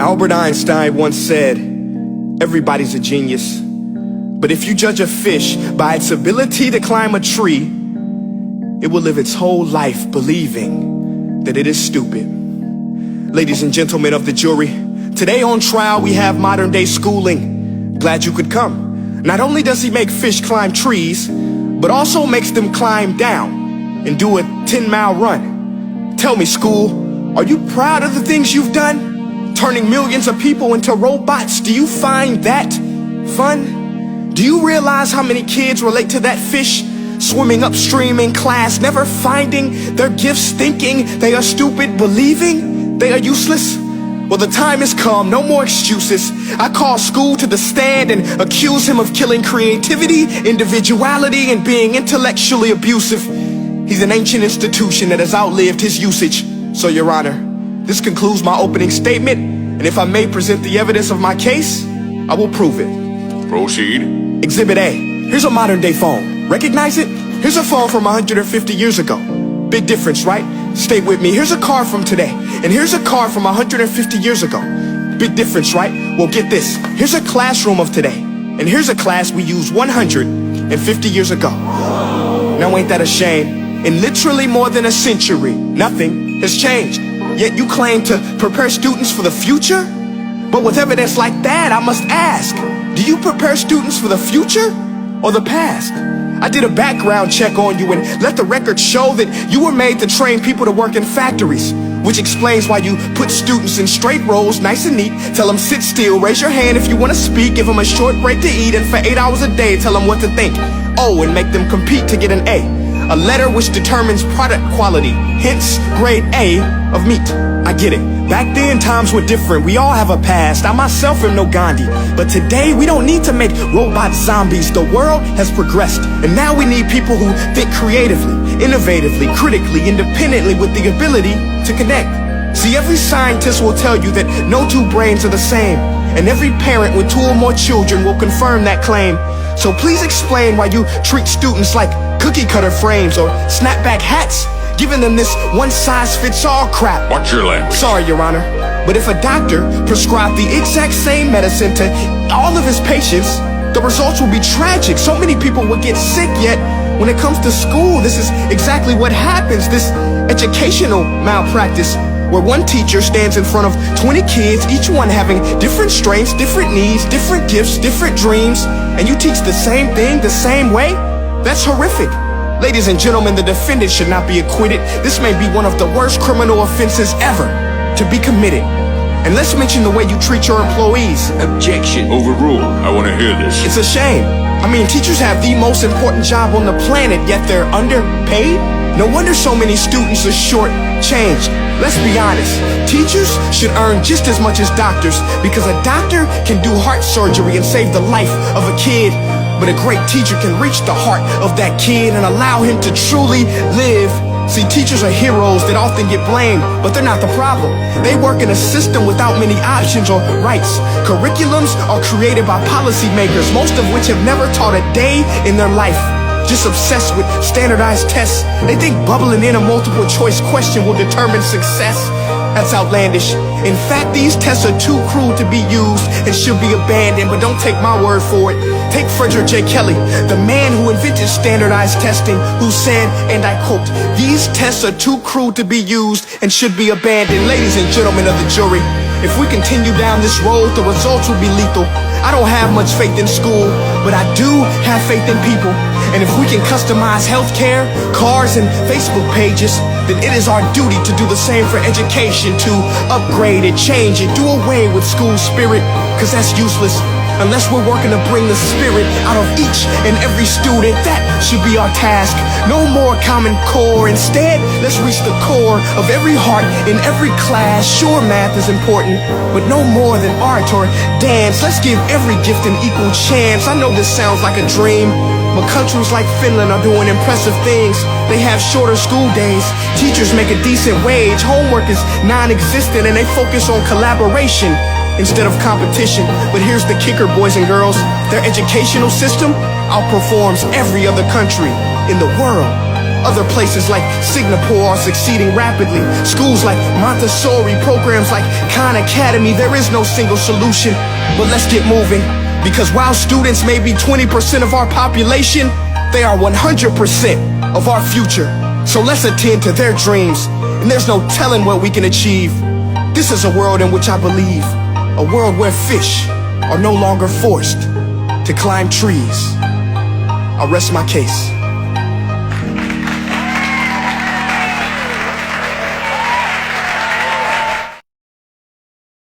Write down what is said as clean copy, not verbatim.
Albert Einstein once said, everybody's a genius. But if you judge a fish by its ability to climb a tree, it will live its whole life believing that it is stupid. Ladies and gentlemen of the jury, today on trial we have modern day schooling. Glad you could come. Not only does he make fish climb trees, but also makes them climb down and do a 10-mile run. Tell me, school, are you proud of the things you've done? Turning millions of people into robots, do you find that fun? Do you realize how many kids relate to that fish swimming upstream in class, never finding their gifts, thinking they are stupid, believing they are useless? Well, the time has come, no more excuses. I call school to the stand and accuse him of killing creativity, individuality, and being intellectually abusive. He's an ancient institution that has outlived his usage. So, Your Honor, this concludes my opening statement, and if I may present the evidence of my case, I will prove it. Proceed. Exhibit A. Here's a modern day phone. Recognize it? Here's a phone from 150 years ago. Big difference, right? Stay with me. Here's a car from today, and here's a car from 150 years ago. Big difference, right? Well, get this. Here's a classroom of today, and here's a class we used 150 years ago. Now ain't that a shame? In literally more than a century, nothing has changed. Yet you claim to prepare students for the future? But with evidence like that, I must ask, do you prepare students for the future or the past? I did a background check on you and let the record show that you were made to train people to work in factories, which explains why you put students in straight rows, nice and neat, tell them sit still, raise your hand if you want to speak, give them a short break to eat, and for 8 hours a day tell them what to think. Oh, and make them compete to get an A letter which determines product quality, hence grade A of meat. I get it. Back then, times were different. We all have a past. I myself am no Gandhi. But today, we don't need to make robot zombies. The world has progressed. And now we need people who think creatively, innovatively, critically, independently, with the ability to connect. See, every scientist will tell you that no two brains are the same. And every parent with 2 or more children will confirm that claim. So please explain why you treat students like cookie cutter frames or snapback hats, giving them this one-size-fits-all crap. Watch your language. Sorry, Your Honor, but if a doctor prescribed the exact same medicine to all of his patients, the results will be tragic. So many people will get sick, yet when it comes to school, this is exactly what happens. This educational malpractice, where one teacher stands in front of 20 kids, each one having different strengths, different needs, different gifts, different dreams, and you teach the same thing the same way? That's horrific. Ladies and gentlemen, the defendant should not be acquitted. This may be one of the worst criminal offenses ever to be committed. And let's mention the way you treat your employees. Objection. Overruled. I want to hear this. It's a shame. I mean, teachers have the most important job on the planet, yet they're underpaid? No wonder so many students are short-changed. Let's be honest, teachers should earn just as much as doctors, because a doctor can do heart surgery and save the life of a kid, but a great teacher can reach the heart of that kid and allow him to truly live. See, teachers are heroes that often get blamed, but they're not the problem. They work in a system without many options or rights. Curriculums are created by policymakers, most of which have never taught a day in their life. Just obsessed with standardized tests. They think bubbling in a multiple choice question will determine success. That's outlandish. In fact, these tests are too cruel to be used and should be abandoned, but don't take my word for it. Take Frederick J. Kelly, the man who invented standardized testing, who said, and I quote, "These tests are too cruel to be used and should be abandoned." Ladies and gentlemen of the jury, if we continue down this road, the results will be lethal. I don't have much faith in school, but I do have faith in people. And if we can customize healthcare, cars, and Facebook pages, then it is our duty to do the same for education, to upgrade it, change it, do away with school spirit, because that's useless. Unless we're working to bring the spirit out of each and every student, that should be our task. No more Common Core. Instead, let's reach the core of every heart in every class. Sure, math is important, but no more than art or dance. Let's give every gift an equal chance. I know this sounds like a dream, but countries like Finland are doing impressive things. They have shorter school days, teachers make a decent wage, homework is non-existent, and they focus on collaboration instead of competition. But here's the kicker, boys and girls. Their educational system outperforms every other country in the world. Other places like Singapore are succeeding rapidly. Schools like Montessori, programs like Khan Academy. There is no single solution, but let's get moving. Because while students may be 20% of our population, they are 100% of our future. So let's attend to their dreams, and there's no telling what we can achieve. This is a world in which I believe, a world where fish are no longer forced to climb trees. I'll rest my case.